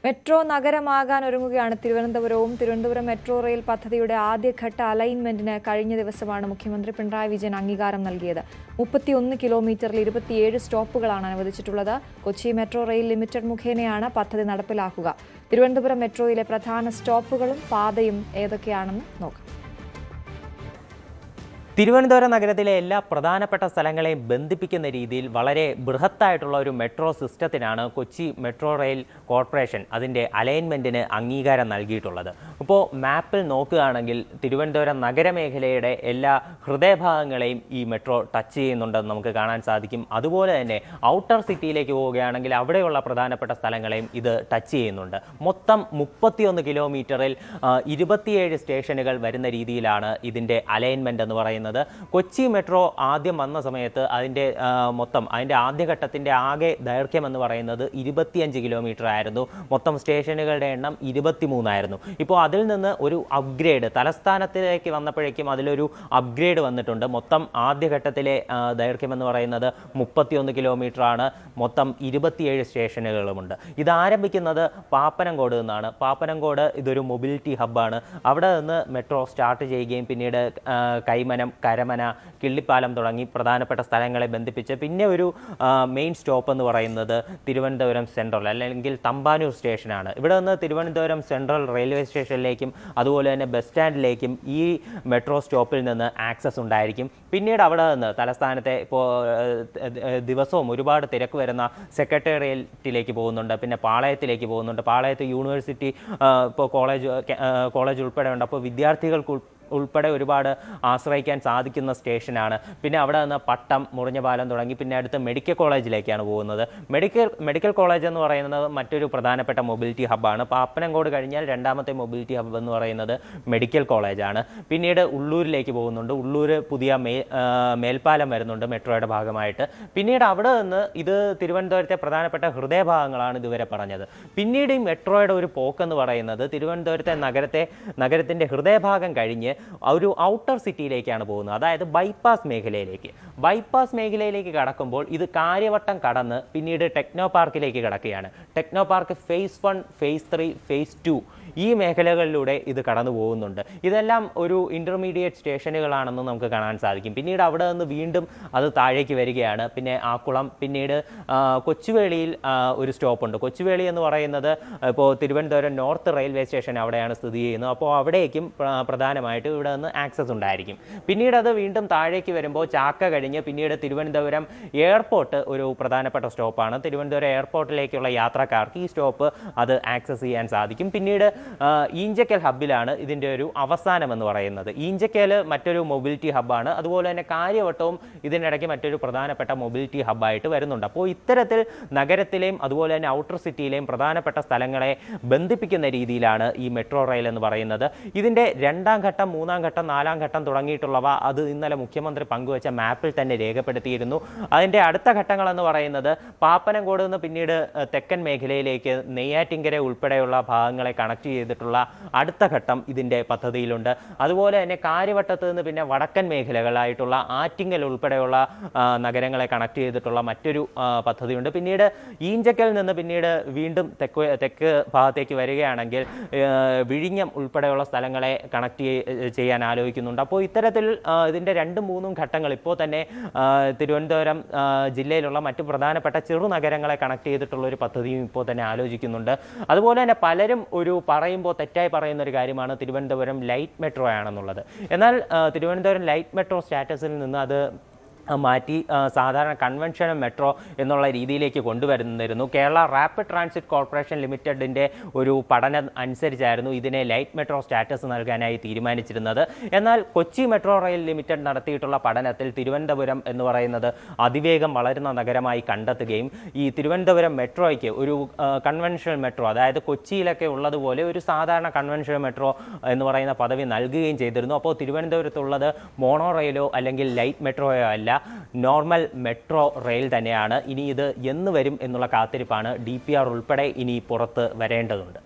Metro നഗരമാകാൻ ഒരുങ്ങുകയാണ് തിരുവനന്തപുരവും. Thiruvananthapuram metro rail പദ്ധതിയുടെ ആദ്യഘട്ട അലൈൻമെന്റിന് കഴിഞ്ഞ ദിവസമാണ് മുഖ്യമന്ത്രി പിണറായി വിജയൻ അംഗീകാരം നൽകിയത്. 31 കിലോമീറ്ററിൽ 27 സ്റ്റോപ്പുകളാണ് അനുവദിച്ചിട്ടുള്ളത്. കൊച്ചി മെട്രോ റെയിൽ ലിമിറ്റഡ് മുഖേനയാണ് പദ്ധതി നടപ്പിലാക്കുക. തിരുവനന്തപുരം മെട്രോയിലെ പ്രധാന സ്റ്റോപ്പുകളും പാതയും ഏതൊക്കെയാണെന്ന് നോക്കാം. തിരുവനന്തപുരം നഗരത്തിലെ എല്ലാ പ്രധാനപ്പെട്ട സ്ഥലങ്ങളെയും ബന്ധിപ്പിക്കുന്ന രീതിയിൽ വളരെ ബൃഹത്തായിട്ടുള്ള ഒരു മെട്രോ സിസ്റ്റത്തിനാണ് കൊച്ചി മെട്രോ റെയിൽ കോർപ്പറേഷൻ അതിൻ്റെ അലൈൻമെൻറ്റിന് അംഗീകാരം നൽകിയിട്ടുള്ളത്. അപ്പോൾ മാപ്പിൽ നോക്കുകയാണെങ്കിൽ തിരുവനന്തപുരം നഗരമേഖലയുടെ എല്ലാ ഹൃദയഭാഗങ്ങളെയും ഈ മെട്രോ ടച്ച് ചെയ്യുന്നുണ്ടെന്ന് നമുക്ക് കാണാൻ സാധിക്കും. അതുപോലെ തന്നെ ഔട്ടർ സിറ്റിയിലേക്ക് പോവുകയാണെങ്കിൽ അവിടെയുള്ള പ്രധാനപ്പെട്ട സ്ഥലങ്ങളെയും ഇത് ടച്ച് ചെയ്യുന്നുണ്ട്. മൊത്തം 31 കിലോമീറ്ററിൽ 27 സ്റ്റേഷനുകൾ വരുന്ന രീതിയിലാണ് ഇതിൻ്റെ അലൈൻമെൻറ്റ് എന്ന് പറയുന്നത്. കൊച്ചി മെട്രോ ആദ്യം വന്ന സമയത്ത് അതിൻ്റെ ആദ്യഘട്ടത്തിൻ്റെ ആകെ ദൈർഘ്യം എന്ന് പറയുന്നത് 25 കിലോമീറ്റർ ആയിരുന്നു. മൊത്തം സ്റ്റേഷനുകളുടെ എണ്ണം 23 ആയിരുന്നു. ഇപ്പോൾ അതിൽ നിന്ന് ഒരു അപ്ഗ്രേഡ് തലസ്ഥാനത്തിലേക്ക് വന്നപ്പോഴേക്കും അതിലൊരു അപ്ഗ്രേഡ് വന്നിട്ടുണ്ട്. മൊത്തം ആദ്യഘട്ടത്തിലെ ദൈർഘ്യം എന്ന് പറയുന്നത് 31 കിലോമീറ്റർ ആണ്. മൊത്തം 27 സ്റ്റേഷനുകളുമുണ്ട്. ഇത് ആരംഭിക്കുന്നത് പാപ്പനംകോട് നിന്നാണ്. പാപ്പനംകോട് ഇതൊരു മൊബിലിറ്റി ഹബ്ബാണ്. അവിടെ നിന്ന് മെട്രോ സ്റ്റാർട്ട് ചെയ്യുകയും പിന്നീട് കൈമനം, കരമന, കിള്ളിപ്പാലം തുടങ്ങി പ്രധാനപ്പെട്ട സ്ഥലങ്ങളെ ബന്ധിപ്പിച്ച് പിന്നെ ഒരു മെയിൻ സ്റ്റോപ്പ് എന്ന് പറയുന്നത് തിരുവനന്തപുരം സെൻട്രൽ അല്ലെങ്കിൽ തമ്പാനൂർ സ്റ്റേഷനാണ്. ഇവിടെ നിന്ന് തിരുവനന്തപുരം സെൻട്രൽ റെയിൽവേ സ്റ്റേഷനിലേക്കും അതുപോലെ തന്നെ ബസ് സ്റ്റാൻഡിലേക്കും ഈ മെട്രോ സ്റ്റോപ്പിൽ നിന്ന് ആക്സസ് ഉണ്ടായിരിക്കും. പിന്നീട് അവിടെ നിന്ന് തലസ്ഥാനത്തെ ഇപ്പോൾ ദിവസവും ഒരുപാട് തിരക്ക് വരുന്ന സെക്രട്ടേറിയറ്റിലേക്ക് പോകുന്നുണ്ട്, പിന്നെ പാളയത്തിലേക്ക് പോകുന്നുണ്ട്. പാളയത്ത് യൂണിവേഴ്സിറ്റി ഇപ്പോൾ കോളേജ് ഉൾപ്പെടെ ഉണ്ട്. അപ്പോൾ വിദ്യാർത്ഥികൾക്ക് ഉൾപ്പെടെ ഒരുപാട് ആശ്രയിക്കാൻ സാധിക്കുന്ന സ്റ്റേഷനാണ്. പിന്നെ അവിടെ നിന്ന് പട്ടം, മുറിഞ്ഞപാലം തുടങ്ങി പിന്നെ അടുത്ത് മെഡിക്കൽ കോളേജിലേക്കാണ് പോകുന്നത്. മെഡിക്കൽ കോളേജ് എന്ന് പറയുന്നത് മറ്റൊരു പ്രധാനപ്പെട്ട മൊബിലിറ്റി ഹബ്ബാണ്. പാപ്പനംകോട് കഴിഞ്ഞാൽ രണ്ടാമത്തെ മൊബിലിറ്റി ഹബ്ബ് എന്ന് പറയുന്നത് മെഡിക്കൽ കോളേജാണ്. പിന്നീട് ഉള്ളൂരിലേക്ക് പോകുന്നുണ്ട്. ഉള്ളൂർ പുതിയ മേൽപ്പാലം വരുന്നുണ്ട് മെട്രോയുടെ ഭാഗമായിട്ട്. പിന്നീട് അവിടെ നിന്ന് ഇത് തിരുവനന്തപുരത്തെ പ്രധാനപ്പെട്ട ഹൃദയഭാഗങ്ങളാണ് ഇതുവരെ പറഞ്ഞത്. പിന്നീട് ഈ മെട്രോയുടെ ഒരു പോക്കെന്ന് പറയുന്നത് തിരുവനന്തപുരത്തെ നഗരത്തിൻ്റെ ഹൃദയഭാഗം കഴിഞ്ഞ് ഒരു ഔട്ടർ സിറ്റിയിലേക്കാണ് പോകുന്നത്, അതായത് ബൈപ്പാസ് മേഖലയിലേക്ക് കടക്കുമ്പോൾ ഇത് കാര്യവട്ടം കടന്ന് പിന്നീട് ടെക്നോ പാർക്കിലേക്ക് കടക്കുകയാണ്. Technopark phase 1, phase 3, phase 2 ഈ മേഖലകളിലൂടെ ഇത് കടന്നു പോകുന്നുണ്ട്. ഇതെല്ലാം ഒരു ഇൻ്റർമീഡിയറ്റ് സ്റ്റേഷനുകളാണെന്ന് നമുക്ക് കാണാൻ സാധിക്കും. പിന്നീട് അവിടെ നിന്ന് വീണ്ടും അത് താഴേക്ക് വരികയാണ്. പിന്നെ ആക്കുളം, പിന്നീട് കൊച്ചുവേളിയിൽ ഒരു സ്റ്റോപ്പുണ്ട്. കൊച്ചുവേളി എന്ന് പറയുന്നത് ഇപ്പോൾ തിരുവനന്തപുരം നോർത്ത് റെയിൽവേ സ്റ്റേഷൻ അവിടെയാണ് സ്ഥിതി ചെയ്യുന്നത്. അപ്പോൾ അവിടേക്കും പ്രധാനമായിട്ട് ഇവിടെ നിന്ന് ആക്സസ് ഉണ്ടായിരിക്കും. പിന്നീട് അത് വീണ്ടും താഴേക്ക് വരുമ്പോൾ ചാക്ക കഴിഞ്ഞ് പിന്നീട് തിരുവനന്തപുരം എയർപോർട്ട് ഒരു പ്രധാനപ്പെട്ട സ്റ്റോപ്പാണ്. തിരുവനന്തപുരം എയർപോർട്ടിലേക്കുള്ള യാത്രക്കാർക്ക് ഈ സ്റ്റോപ്പ് അത് ആക്സസ് ചെയ്യാൻ സാധിക്കും. പിന്നീട് ഈഞ്ചക്കൽ ഹബ്ബിലാണ് ഇതിൻ്റെ ഒരു അവസാനം എന്ന് പറയുന്നത്. ഈഞ്ചക്കൽ മറ്റൊരു മൊബിലിറ്റി ഹബ്ബാണ്. അതുപോലെ തന്നെ കാര്യവട്ടവും ഇതിനിടയ്ക്ക് മറ്റൊരു പ്രധാനപ്പെട്ട മൊബിലിറ്റി ഹബ്ബായിട്ട് വരുന്നുണ്ട്. അപ്പോൾ ഇത്തരത്തിൽ നഗരത്തിലെയും അതുപോലെ തന്നെ ഔട്ടർ സിറ്റിയിലെയും പ്രധാനപ്പെട്ട സ്ഥലങ്ങളെ ബന്ധിപ്പിക്കുന്ന രീതിയിലാണ് ഈ മെട്രോ റെയിൽ എന്ന് പറയുന്നത്. ഇതിൻ്റെ 2ാം ഘട്ടം, 3ാം ഘട്ടം, 4ാം ഘട്ടം തുടങ്ങിയിട്ടുള്ളവ അത് ഇന്നലെ മുഖ്യമന്ത്രി പങ്കുവച്ച മാപ്പിൽ തന്നെ രേഖപ്പെടുത്തിയിരുന്നു. അതിൻ്റെ അടുത്ത ഘട്ടങ്ങളെന്ന് പറയുന്നത് പാപ്പനംകോട് നിന്ന് പിന്നീട് തെക്കൻ മേഖലയിലേക്ക് നെയ്യാറ്റിൻകര ഉൾപ്പെടെയുള്ള ഭാഗങ്ങളെ കണക്ട് ചെയ്തിട്ടുള്ള അടുത്ത ഘട്ടം ഇതിൻ്റെ പദ്ധതിയിലുണ്ട്. അതുപോലെ തന്നെ കാര്യവട്ടത്ത് നിന്ന് പിന്നെ വടക്കൻ മേഖലകളായിട്ടുള്ള ആറ്റിങ്ങൽ ഉൾപ്പെടെയുള്ള നഗരങ്ങളെ കണക്ട് ചെയ്തിട്ടുള്ള മറ്റൊരു പദ്ധതിയുണ്ട്. പിന്നീട് ഈഞ്ചക്കൽ നിന്ന് പിന്നീട് വീണ്ടും തെക്ക് ഭാഗത്തേക്ക് വരികയാണെങ്കിൽ വിഴിഞ്ഞം ഉൾപ്പെടെയുള്ള സ്ഥലങ്ങളെ കണക്ട് ചെയ്യാൻ ആലോചിക്കുന്നുണ്ട്. അപ്പോൾ ഇത്തരത്തിൽ ഇതിൻ്റെ 2-3 ഘട്ടങ്ങൾ ഇപ്പോൾ തന്നെ തിരുവനന്തപുരം ജില്ലയിലുള്ള മറ്റു പ്രധാനപ്പെട്ട ചെറുനഗരങ്ങളെ കണക്ട് ചെയ്തിട്ടുള്ള ഒരു പദ്ധതിയും ഇപ്പോൾ തന്നെ ആലോചിക്കുന്നുണ്ട്. അതുപോലെ തന്നെ പലരും പറയുമ്പോൾ തെറ്റായി പറയുന്ന ഒരു കാര്യമാണ് തിരുവനന്തപുരം ലൈറ്റ് മെട്രോ ആണെന്നുള്ളത്. എന്നാൽ തിരുവനന്തപുരം ലൈറ്റ് മെട്രോ സ്റ്റാറ്റസിൽ നിന്ന് അത് മാറ്റി സാധാരണ കൺവെൻഷണൽ മെട്രോ എന്നുള്ള രീതിയിലേക്ക് കൊണ്ടുവരുന്നിരുന്നു. കേരള റാപ്പിഡ് ട്രാൻസിറ്റ് കോർപ്പറേഷൻ ലിമിറ്റഡിൻ്റെ ഒരു പഠനം അനുസരിച്ചായിരുന്നു ഇതിനെ ലൈറ്റ് മെട്രോ സ്റ്റാറ്റസ് നൽകാനായി തീരുമാനിച്ചിരുന്നത്. എന്നാൽ കൊച്ചി മെട്രോ റെയിൽ ലിമിറ്റഡ് നടത്തിയിട്ടുള്ള പഠനത്തിൽ തിരുവനന്തപുരം എന്ന് പറയുന്നത് അതിവേഗം വളരുന്ന നഗരമായി കണ്ടെത്തുകയും ഈ തിരുവനന്തപുരം മെട്രോയ്ക്ക് ഒരു കൺവെൻഷണൽ മെട്രോ, അതായത് കൊച്ചിയിലൊക്കെ ഉള്ളതുപോലെ ഒരു സാധാരണ കൺവെൻഷണൽ മെട്രോ എന്ന് പറയുന്ന പദവി നൽകുകയും ചെയ്തിരുന്നു. അപ്പോൾ തിരുവനന്തപുരത്തുള്ളത് മോണോ റെയിലോ അല്ലെങ്കിൽ ലൈറ്റ് മെട്രോയോ അല്ല, നോർമൽ മെട്രോ റെയിൽ തന്നെയാണ്. ഇനി ഇത് എന്ന് വരും എന്നുള്ള കാത്തിരിപ്പാണ്. DPR ഉൾപ്പെടെ ഇനി പുറത്ത് വരേണ്ടതുണ്ട്.